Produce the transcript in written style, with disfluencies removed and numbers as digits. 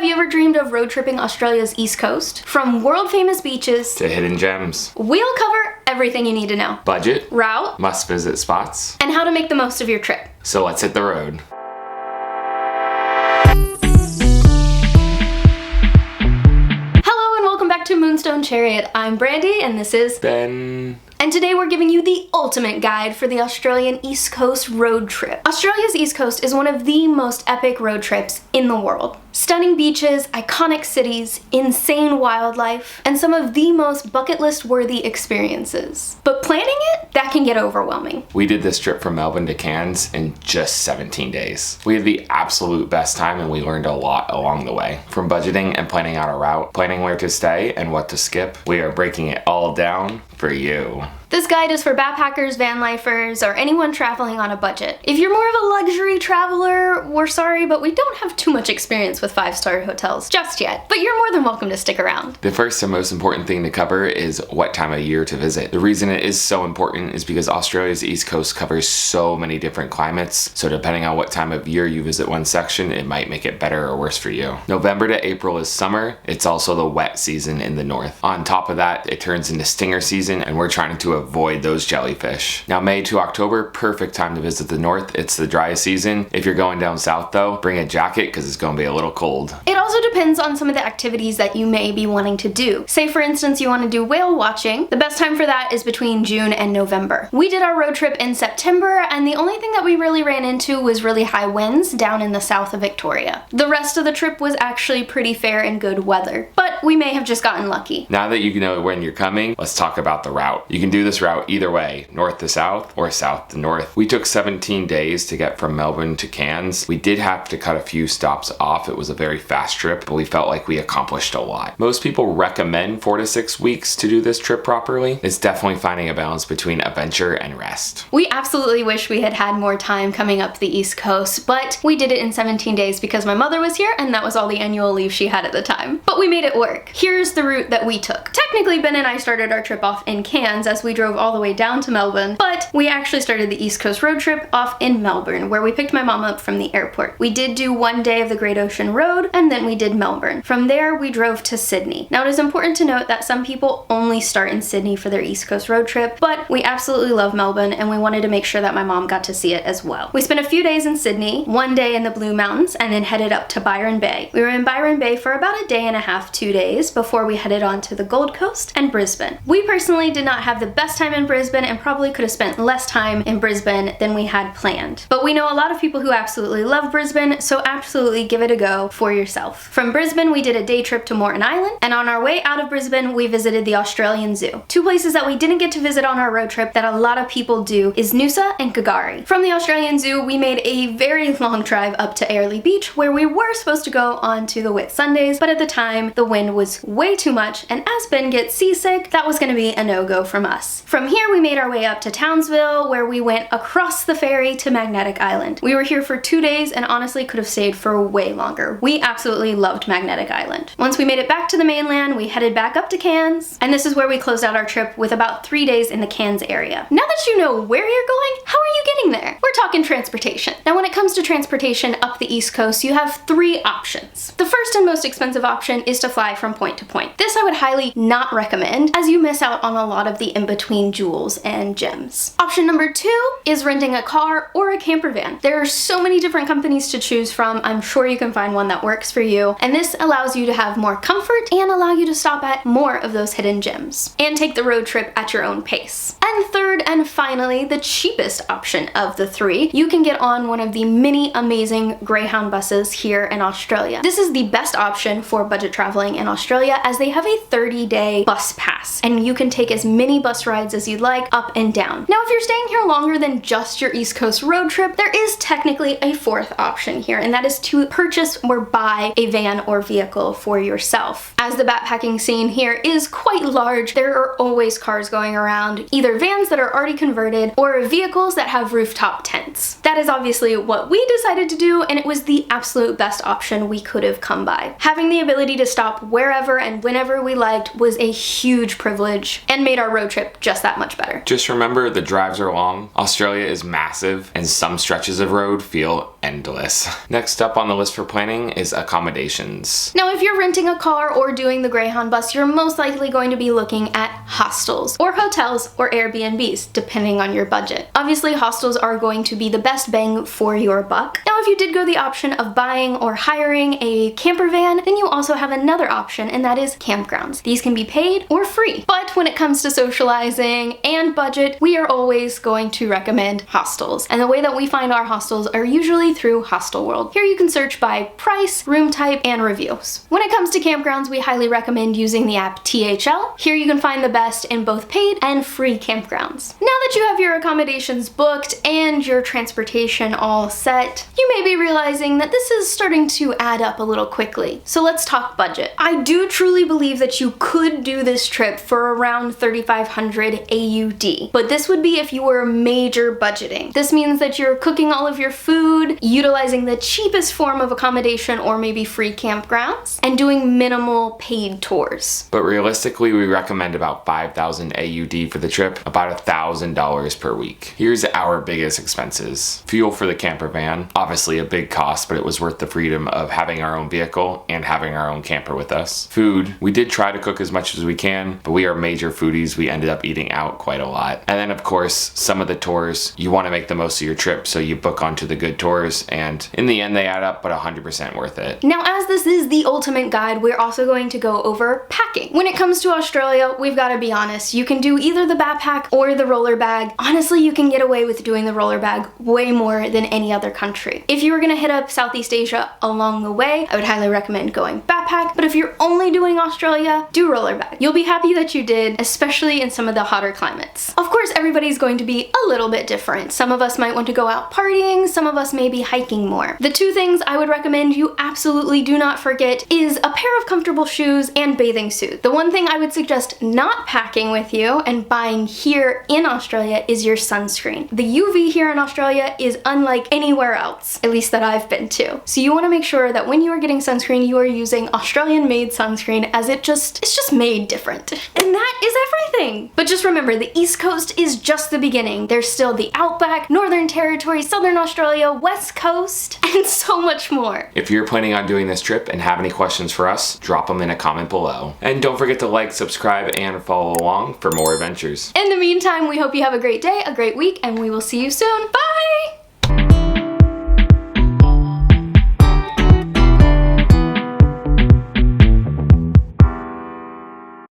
Have you ever dreamed of road tripping Australia's east coast? From world famous beaches to hidden gems. We'll cover everything you need to know. Budget, route, must visit spots, and how to make the most of your trip. So let's hit the road. Hello and welcome back to Moonstone Chariot. I'm Brandy and this is Ben. And today we're giving you the ultimate guide for the Australian East Coast road trip. Australia's East Coast is one of the most epic road trips in the world. Stunning beaches, iconic cities, insane wildlife, and some of the most bucket list worthy experiences. But planning it, that can get overwhelming. We did this trip from Melbourne to Cairns in just 17 days. We had the absolute best time and we learned a lot along the way. From budgeting and planning out a route, planning where to stay and what to skip, we are breaking it all down for you. This guide is for backpackers, van lifers, or anyone traveling on a budget. If you're more of a luxury traveler, we're sorry, but we don't have too much experience with 5-star hotels just yet, but you're more than welcome to stick around. The first and most important thing to cover is what time of year to visit. The reason it is so important is because Australia's East Coast covers so many different climates, so depending on what time of year you visit one section, it might make it better or worse for you. November to April is summer. It's also the wet season in the north. On top of that, it turns into stinger season and we're trying to avoid those jellyfish. Now, May to October, perfect time to visit the north. It's the driest season. If you're going down south though, bring a jacket because it's going to be a little cold. It also depends on some of the activities that you may be wanting to do. Say for instance you want to do whale watching. The best time for that is between June and November. We did our road trip in September and the only thing that we really ran into was really high winds down in the south of Victoria. The rest of the trip was actually pretty fair and good weather, but we may have just gotten lucky. Now that you know when you're coming, let's talk about the route. You can do this route either way, north to south or south to north. We took 17 days to get from Melbourne to Cairns. We did have to cut a few stops off. It was a very fast trip, but we felt like we accomplished a lot. Most people recommend 4 to 6 weeks to do this trip properly. It's definitely finding a balance between adventure and rest. We absolutely wish we had had more time coming up the East Coast, but we did it in 17 days because my mother was here and that was all the annual leave she had at the time. But we made it work. Here's the route that we took. Technically, Ben and I started our trip off in Cairns as we drove all the way down to Melbourne, but we actually started the East Coast road trip off in Melbourne, where we picked my mom up from the airport. We did do one day of the Great Ocean Road, and then we did Melbourne. From there, we drove to Sydney. Now, it is important to note that some people only start in Sydney for their East Coast road trip, but we absolutely love Melbourne, and we wanted to make sure that my mom got to see it as well. We spent a few days in Sydney, one day in the Blue Mountains, and then headed up to Byron Bay. We were in Byron Bay for about a day and a half, 2 days, before we headed on to the Gold Coast and Brisbane. We personally did not have the best time in Brisbane and probably could have spent less time in Brisbane than we had planned. But we know a lot of people who absolutely love Brisbane, so absolutely give it a go for yourself. From Brisbane, we did a day trip to Moreton Island, and on our way out of Brisbane, we visited the Australian Zoo. Two places that we didn't get to visit on our road trip that a lot of people do is Noosa and Gagari. From the Australian Zoo, we made a very long drive up to AIRLIE Beach, where we were supposed to go on to the Whitsundays, but at the time, the wind was way too much, and as Ben gets seasick, that was gonna be a no-go from us. From here, we made our way up to Townsville, where we went across the ferry to Magnetic Island. We were here for 2 days and honestly could have stayed for way longer. We absolutely loved Magnetic Island. Once we made it back to the mainland, we headed back up to Cairns, and this is where we closed out our trip with about 3 days in the Cairns area. Now that you know where you're going, how are you getting there? We're talking transportation. Now, when it comes to transportation up the East Coast, you have 3 options. The first and most expensive option is to fly from point to point. This I would highly not recommend, as you miss out on a lot of the in-between jewels and gems. Option number 2 is renting a car or a camper van. There are so many different companies to choose from. I'm sure you can find one that works for you, and this allows you to have more comfort and allow you to stop at more of those hidden gems and take the road trip at your own pace. And third and finally, the cheapest option of the 3, you can get on one of the many amazing Greyhound buses here in Australia. This is the best option for budget traveling in Australia, as they have a 30-day bus pass, and you can take as many bus rides as you'd like up and down. Now, if you're staying here longer than just your East Coast road trip, there is technically a 4th option here, and that is to purchase or buy a van or vehicle for yourself. As the backpacking scene here is quite large, there are always cars going around, either vans that are already converted or vehicles that have rooftop tents. That is obviously what we decided to do, and it was the absolute best option we could have come by. Having the ability to stop wherever and whenever we liked was a huge privilege and made our road trip just that much better. Just remember, the drives are long, Australia is massive, and some stretches of road feel endless. Next up on the list for planning is accommodations. Now, if you're renting a car or doing the Greyhound bus, you're most likely going to be looking at hostels or hotels or Airbnbs, depending on your budget. Obviously, hostels are going to be the best bang for your buck. Now, if you did go the option of buying or hiring a camper van, then you also have another option, and that is campgrounds. These can be paid or free. But when it comes to socializing and budget, we are always going to recommend hostels. And the way that we find our hostels are usually through Hostel World. Here you can search by price, room type, and reviews. When it comes to campgrounds, we highly recommend using the app THL. Here you can find the best in both paid and free campgrounds. Now that you have your accommodations booked and your transportation all set, you may be realizing that this is starting to add up a little quickly. So let's talk budget. I do truly believe that you could do this trip for around 3,500 AUD, but this would be if you were major budgeting. This means that you're cooking all of your food, utilizing the cheapest form of accommodation or maybe free campgrounds, and doing minimal paid tours. But realistically, we recommend about 5,000 AUD for the trip, about $1,000 per week. Here's our biggest expenses. Fuel for the camper van, obviously a big cost, but it was worth the freedom of having our own vehicle and having our own camper with us. Food, we did try to cook as much as we can, but we are major foodies. We ended up eating out quite a lot. And then of course, some of the tours, you want to make the most of your trip, so you book onto the good tours, and in the end they add up, but 100% worth it. Now, as this is the ultimate guide, we're also going to go over packing. When it comes to Australia, we've got to be honest, you can do either the backpack or the roller bag. Honestly, you can get away with doing the roller bag way more than any other country. If you were gonna hit up Southeast Asia along the way, I would highly recommend going backpack, but if you're only doing Australia, do roller bag. You'll be happy that you did, especially in some of the hotter climates. Of course, everybody's going to be a little bit different. Some of us might want to go out partying, some of us may be hiking more. The two things I would recommend you absolutely do not forget is a pair of comfortable shoes and bathing suit. The one thing I would suggest not packing with you and buying here in Australia is your sunscreen. The UV here in Australia is unlike anywhere else, at least that I've been to. So you want to make sure that when you are getting sunscreen, you are using Australian made sunscreen, as it's just made different. And that is everything. But just remember, the East Coast is just the beginning. There's still the Outback, Northern Territory, Southern Australia, West Coast, and so much more. If you're planning on doing this trip and have any questions for us, drop them in a comment below. And don't forget to like, subscribe, and follow along for more adventures. In the meantime, we hope you have a great day, a great week, and we will see you soon. Bye!